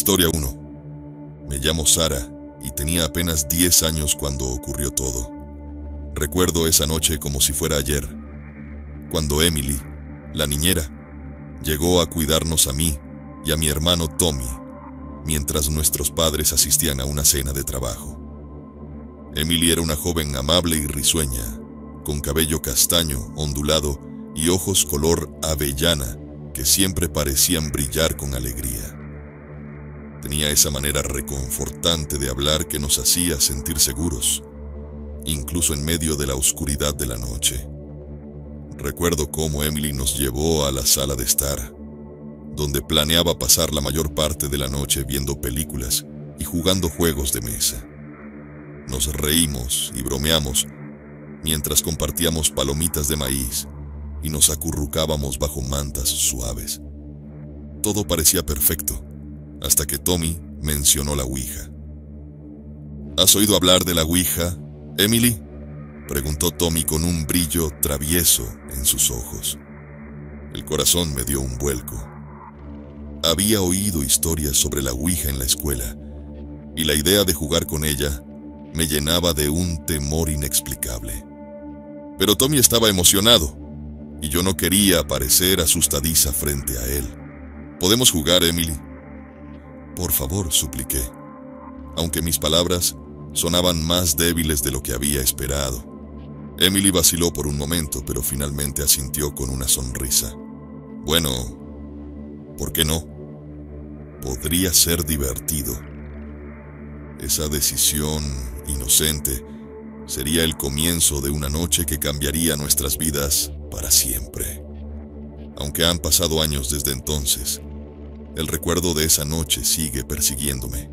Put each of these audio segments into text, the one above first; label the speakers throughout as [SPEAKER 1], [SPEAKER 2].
[SPEAKER 1] Historia 1. Me llamo Sara y tenía apenas 10 años cuando ocurrió todo. Recuerdo esa noche como si fuera ayer, cuando Emily, la niñera, llegó a cuidarnos a mí y a mi hermano Tommy, mientras nuestros padres asistían a una cena de trabajo. Emily era una joven amable y risueña, con cabello castaño, ondulado y ojos color avellana que siempre parecían brillar con alegría. Tenía esa manera reconfortante de hablar que nos hacía sentir seguros, incluso en medio de la oscuridad de la noche. Recuerdo cómo Emily nos llevó a la sala de estar, donde planeaba pasar la mayor parte de la noche viendo películas y jugando juegos de mesa. Nos reímos y bromeamos mientras compartíamos palomitas de maíz y nos acurrucábamos bajo mantas suaves. Todo parecía perfecto, hasta que Tommy mencionó la Ouija. ¿Has oído hablar de la Ouija, Emily?, preguntó Tommy con un brillo travieso en sus ojos. El corazón me dio un vuelco. Había oído historias sobre la Ouija en la escuela, y la idea de jugar con ella me llenaba de un temor inexplicable. Pero Tommy estaba emocionado, y yo no quería parecer asustadiza frente a él. ¿Podemos jugar, Emily? Por favor, supliqué, aunque mis palabras sonaban más débiles de lo que había esperado. Emily vaciló por un momento, pero finalmente asintió con una sonrisa. Bueno, ¿por qué no? Podría ser divertido. Esa decisión inocente sería el comienzo de una noche que cambiaría nuestras vidas para siempre. Aunque han pasado años desde entonces, el recuerdo de esa noche sigue persiguiéndome,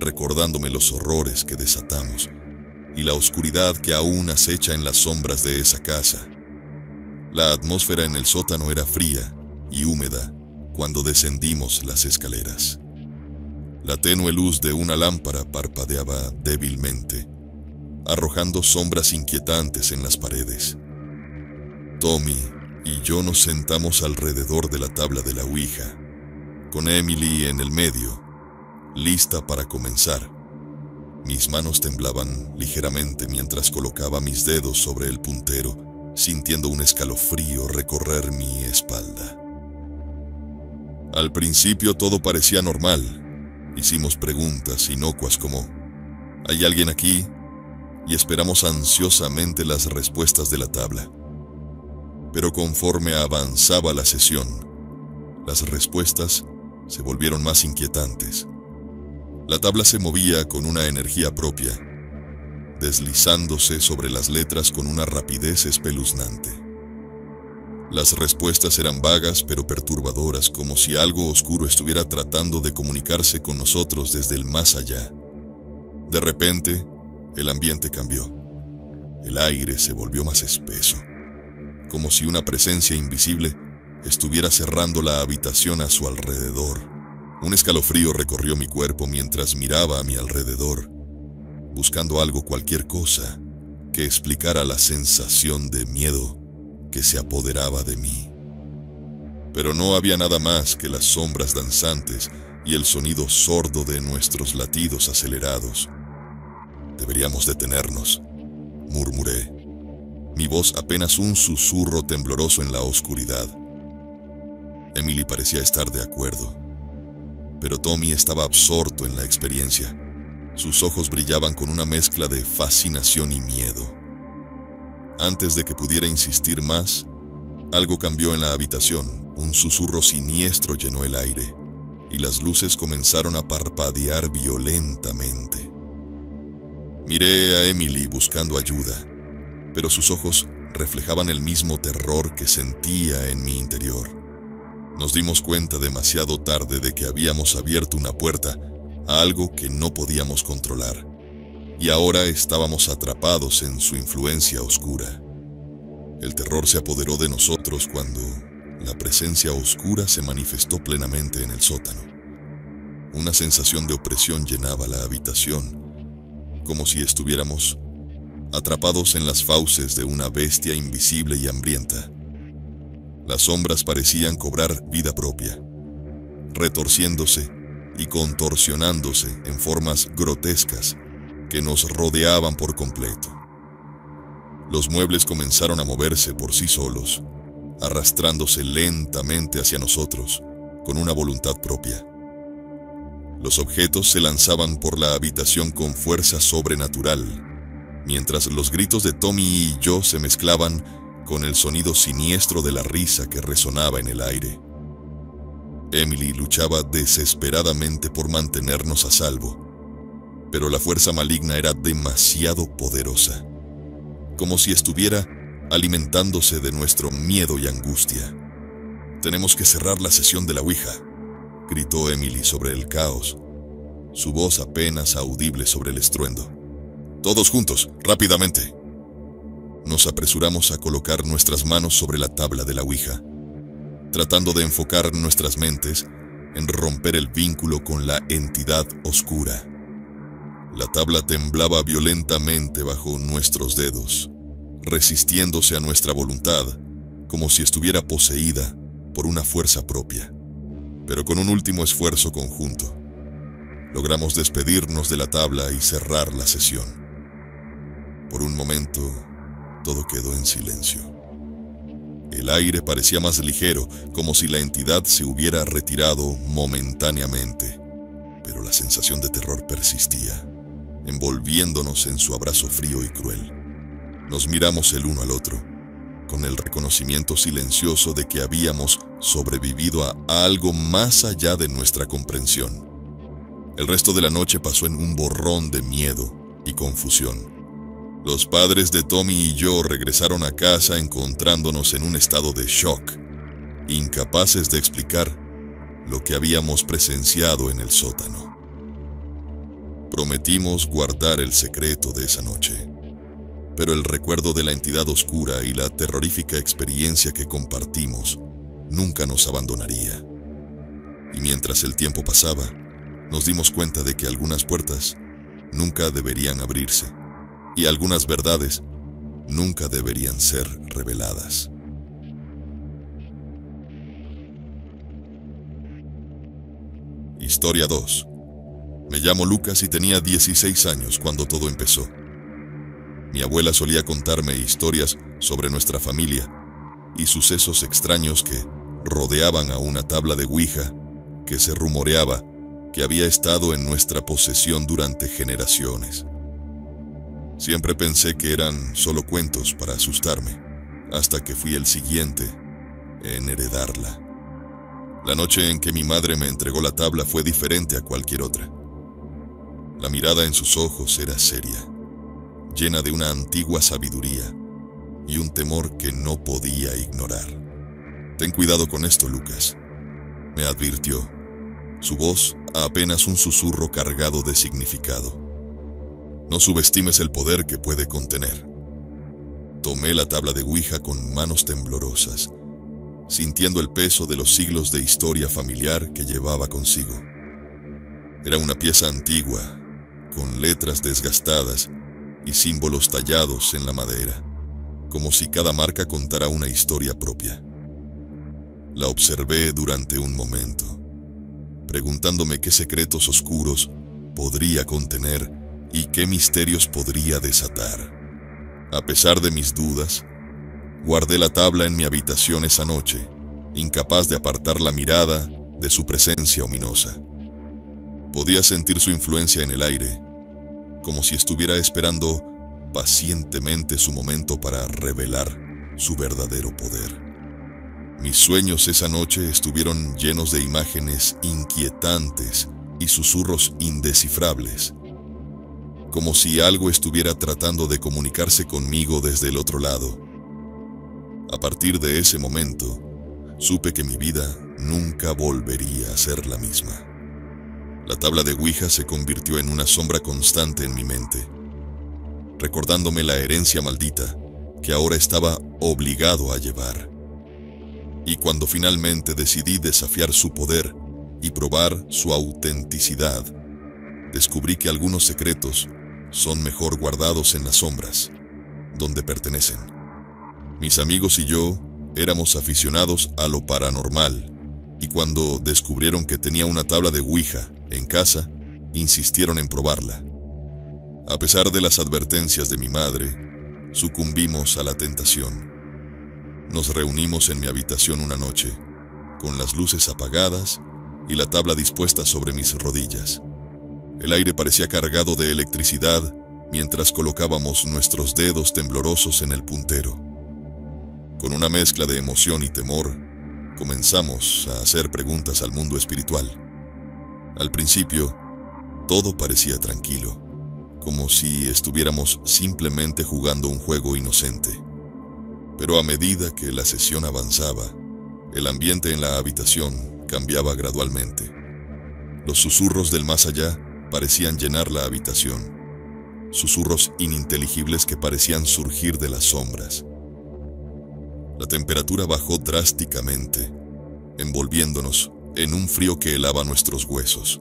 [SPEAKER 1] recordándome los horrores que desatamos y la oscuridad que aún acecha en las sombras de esa casa. La atmósfera en el sótano era fría y húmeda cuando descendimos las escaleras. La tenue luz de una lámpara parpadeaba débilmente, arrojando sombras inquietantes en las paredes. Tommy y yo nos sentamos alrededor de la tabla de la Ouija, con Emily en el medio, lista para comenzar. Mis manos temblaban ligeramente mientras colocaba mis dedos sobre el puntero, sintiendo un escalofrío recorrer mi espalda. Al principio todo parecía normal. Hicimos preguntas inocuas como ¿hay alguien aquí? Y esperamos ansiosamente las respuestas de la tabla. Pero conforme avanzaba la sesión, las respuestas se volvieron más inquietantes. La tabla se movía con una energía propia, deslizándose sobre las letras con una rapidez espeluznante. Las respuestas eran vagas pero perturbadoras, como si algo oscuro estuviera tratando de comunicarse con nosotros desde el más allá. De repente, el ambiente cambió. El aire se volvió más espeso, como si una presencia invisible estuviera cerrando la habitación a su alrededor. Un escalofrío recorrió mi cuerpo mientras miraba a mi alrededor, buscando algo, cualquier cosa, que explicara la sensación de miedo que se apoderaba de mí. Pero no había nada más que las sombras danzantes y el sonido sordo de nuestros latidos acelerados. Deberíamos detenernos, murmuré, mi voz apenas un susurro tembloroso en la oscuridad. Emily parecía estar de acuerdo, pero Tommy estaba absorto en la experiencia. Sus ojos brillaban con una mezcla de fascinación y miedo. Antes de que pudiera insistir más, algo cambió en la habitación. Un susurro siniestro llenó el aire, y las luces comenzaron a parpadear violentamente. Miré a Emily buscando ayuda, pero sus ojos reflejaban el mismo terror que sentía en mi interior. Nos dimos cuenta demasiado tarde de que habíamos abierto una puerta a algo que no podíamos controlar, y ahora estábamos atrapados en su influencia oscura. El terror se apoderó de nosotros cuando la presencia oscura se manifestó plenamente en el sótano. Una sensación de opresión llenaba la habitación, como si estuviéramos atrapados en las fauces de una bestia invisible y hambrienta. Las sombras parecían cobrar vida propia, retorciéndose y contorsionándose en formas grotescas que nos rodeaban por completo. Los muebles comenzaron a moverse por sí solos, arrastrándose lentamente hacia nosotros, con una voluntad propia. Los objetos se lanzaban por la habitación con fuerza sobrenatural, mientras los gritos de Tommy y yo se mezclaban con el sonido siniestro de la risa que resonaba en el aire. Emily luchaba desesperadamente por mantenernos a salvo, pero la fuerza maligna era demasiado poderosa, como si estuviera alimentándose de nuestro miedo y angustia. «Tenemos que cerrar la sesión de la Ouija», gritó Emily sobre el caos, su voz apenas audible sobre el estruendo. «Todos juntos, rápidamente». Nos apresuramos a colocar nuestras manos sobre la tabla de la Ouija, tratando de enfocar nuestras mentes en romper el vínculo con la entidad oscura. La tabla temblaba violentamente bajo nuestros dedos, resistiéndose a nuestra voluntad, como si estuviera poseída por una fuerza propia. Pero con un último esfuerzo conjunto, logramos despedirnos de la tabla y cerrar la sesión. Por un momento, todo quedó en silencio. El aire parecía más ligero, como si la entidad se hubiera retirado momentáneamente, pero la sensación de terror persistía, envolviéndonos en su abrazo frío y cruel. Nos miramos el uno al otro, con el reconocimiento silencioso de que habíamos sobrevivido a algo más allá de nuestra comprensión. El resto de la noche pasó en un borrón de miedo y confusión. Los padres de Tommy y yo regresaron a casa encontrándonos en un estado de shock, incapaces de explicar lo que habíamos presenciado en el sótano. Prometimos guardar el secreto de esa noche, pero el recuerdo de la entidad oscura y la terrorífica experiencia que compartimos nunca nos abandonaría. Y mientras el tiempo pasaba, nos dimos cuenta de que algunas puertas nunca deberían abrirse y algunas verdades nunca deberían ser reveladas. Historia 2. Me llamo Lucas y tenía 16 años cuando todo empezó. Mi abuela solía contarme historias sobre nuestra familia y sucesos extraños que rodeaban a una tabla de Ouija que se rumoreaba que había estado en nuestra posesión durante generaciones. Siempre pensé que eran solo cuentos para asustarme, hasta que fui el siguiente en heredarla. La noche en que mi madre me entregó la tabla fue diferente a cualquier otra. La mirada en sus ojos era seria, llena de una antigua sabiduría y un temor que no podía ignorar. «Ten cuidado con esto, Lucas», me advirtió, su voz apenas un susurro cargado de significado. «No subestimes el poder que puede contener». Tomé la tabla de Ouija con manos temblorosas, sintiendo el peso de los siglos de historia familiar que llevaba consigo. Era una pieza antigua, con letras desgastadas y símbolos tallados en la madera, como si cada marca contara una historia propia. La observé durante un momento, preguntándome qué secretos oscuros podría contener y qué misterios podría desatar. A pesar de mis dudas, guardé la tabla en mi habitación esa noche, incapaz de apartar la mirada de su presencia ominosa. Podía sentir su influencia en el aire, como si estuviera esperando pacientemente su momento para revelar su verdadero poder. Mis sueños esa noche estuvieron llenos de imágenes inquietantes y susurros indescifrables, como si algo estuviera tratando de comunicarse conmigo desde el otro lado. A partir de ese momento, supe que mi vida nunca volvería a ser la misma. La tabla de Ouija se convirtió en una sombra constante en mi mente, recordándome la herencia maldita que ahora estaba obligado a llevar. Y cuando finalmente decidí desafiar su poder y probar su autenticidad, descubrí que algunos secretos son mejor guardados en las sombras, donde pertenecen. Mis amigos y yo éramos aficionados a lo paranormal, y cuando descubrieron que tenía una tabla de Ouija, En casa, insistieron en probarla. A pesar de las advertencias de mi madre, sucumbimos a la tentación. Nos reunimos en mi habitación una noche, con las luces apagadas y la tabla dispuesta sobre mis rodillas. El aire parecía cargado de electricidad mientras colocábamos nuestros dedos temblorosos en el puntero. Con una mezcla de emoción y temor, comenzamos a hacer preguntas al mundo espiritual. Al principio, todo parecía tranquilo, como si estuviéramos simplemente jugando un juego inocente. Pero a medida que la sesión avanzaba, el ambiente en la habitación cambiaba gradualmente. Los susurros del más allá parecían llenar la habitación, susurros ininteligibles que parecían surgir de las sombras. La temperatura bajó drásticamente, envolviéndonos en un frío que helaba nuestros huesos.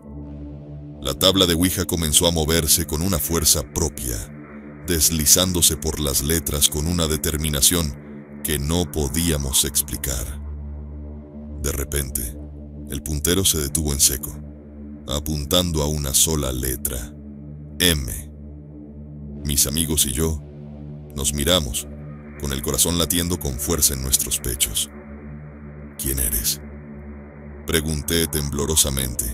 [SPEAKER 1] La tabla de Ouija comenzó a moverse con una fuerza propia, deslizándose por las letras con una determinación que no podíamos explicar. De repente, el puntero se detuvo en seco, apuntando a una sola letra: M. Mis amigos y yo nos miramos, con el corazón latiendo con fuerza en nuestros pechos. ¿Quién eres?, pregunté temblorosamente,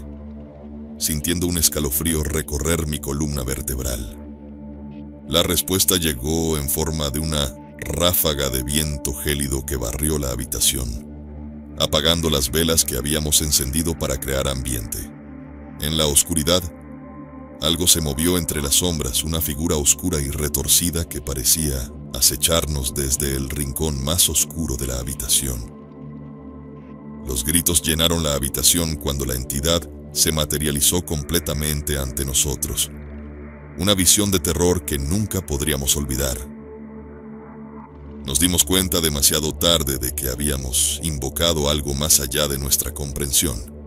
[SPEAKER 1] sintiendo un escalofrío recorrer mi columna vertebral. La respuesta llegó en forma de una ráfaga de viento gélido que barrió la habitación, apagando las velas que habíamos encendido para crear ambiente. En la oscuridad, algo se movió entre las sombras, una figura oscura y retorcida que parecía acecharnos desde el rincón más oscuro de la habitación. Los gritos llenaron la habitación cuando la entidad se materializó completamente ante nosotros. Una visión de terror que nunca podríamos olvidar. Nos dimos cuenta demasiado tarde de que habíamos invocado algo más allá de nuestra comprensión,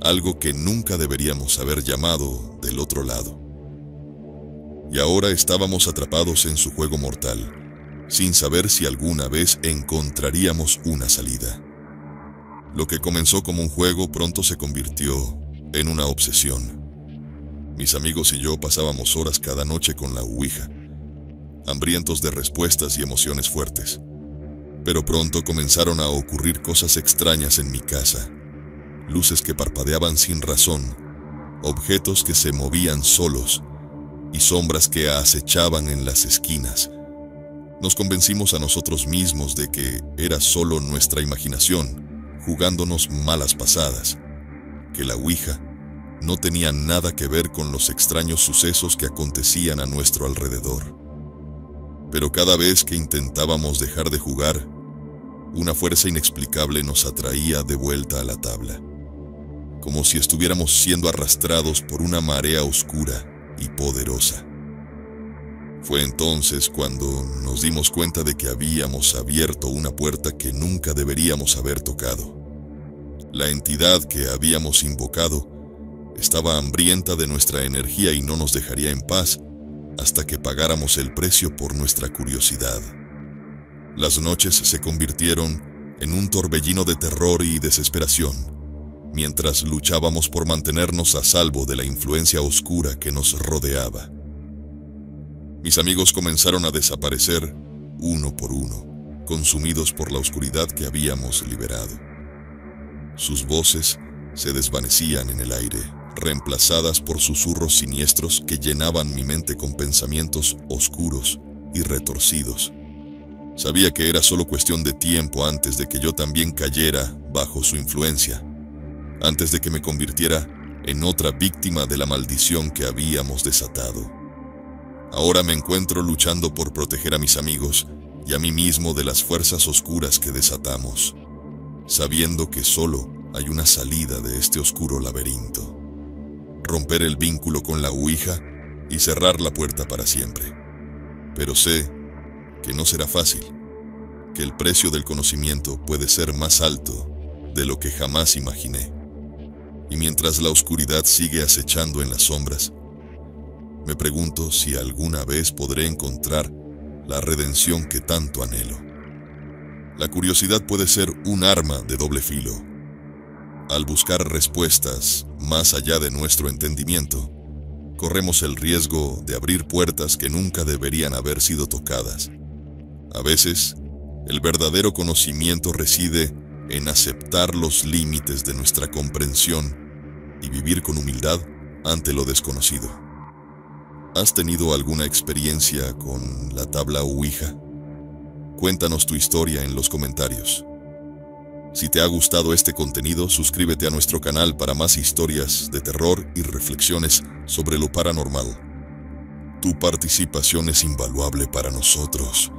[SPEAKER 1] algo que nunca deberíamos haber llamado del otro lado. Y ahora estábamos atrapados en su juego mortal, sin saber si alguna vez encontraríamos una salida. Lo que comenzó como un juego pronto se convirtió en una obsesión. Mis amigos y yo pasábamos horas cada noche con la Ouija, hambrientos de respuestas y emociones fuertes. Pero pronto comenzaron a ocurrir cosas extrañas en mi casa. Luces que parpadeaban sin razón, objetos que se movían solos y sombras que acechaban en las esquinas. Nos convencimos a nosotros mismos de que era solo nuestra imaginación, jugándonos malas pasadas, que la Ouija no tenía nada que ver con los extraños sucesos que acontecían a nuestro alrededor. Pero cada vez que intentábamos dejar de jugar, una fuerza inexplicable nos atraía de vuelta a la tabla, como si estuviéramos siendo arrastrados por una marea oscura y poderosa. Fue entonces cuando nos dimos cuenta de que habíamos abierto una puerta que nunca deberíamos haber tocado. La entidad que habíamos invocado estaba hambrienta de nuestra energía y no nos dejaría en paz hasta que pagáramos el precio por nuestra curiosidad. Las noches se convirtieron en un torbellino de terror y desesperación, mientras luchábamos por mantenernos a salvo de la influencia oscura que nos rodeaba. Mis amigos comenzaron a desaparecer uno por uno, consumidos por la oscuridad que habíamos liberado. Sus voces se desvanecían en el aire, reemplazadas por susurros siniestros que llenaban mi mente con pensamientos oscuros y retorcidos. Sabía que era solo cuestión de tiempo antes de que yo también cayera bajo su influencia, antes de que me convirtiera en otra víctima de la maldición que habíamos desatado. Ahora me encuentro luchando por proteger a mis amigos y a mí mismo de las fuerzas oscuras que desatamos, sabiendo que solo hay una salida de este oscuro laberinto: romper el vínculo con la Ouija y cerrar la puerta para siempre. Pero sé que no será fácil, que el precio del conocimiento puede ser más alto de lo que jamás imaginé. Y mientras la oscuridad sigue acechando en las sombras, me pregunto si alguna vez podré encontrar la redención que tanto anhelo. La curiosidad puede ser un arma de doble filo. Al buscar respuestas más allá de nuestro entendimiento, corremos el riesgo de abrir puertas que nunca deberían haber sido tocadas. A veces, el verdadero conocimiento reside en aceptar los límites de nuestra comprensión y vivir con humildad ante lo desconocido. ¿Has tenido alguna experiencia con la tabla Ouija? Cuéntanos tu historia en los comentarios. Si te ha gustado este contenido, suscríbete a nuestro canal para más historias de terror y reflexiones sobre lo paranormal. Tu participación es invaluable para nosotros.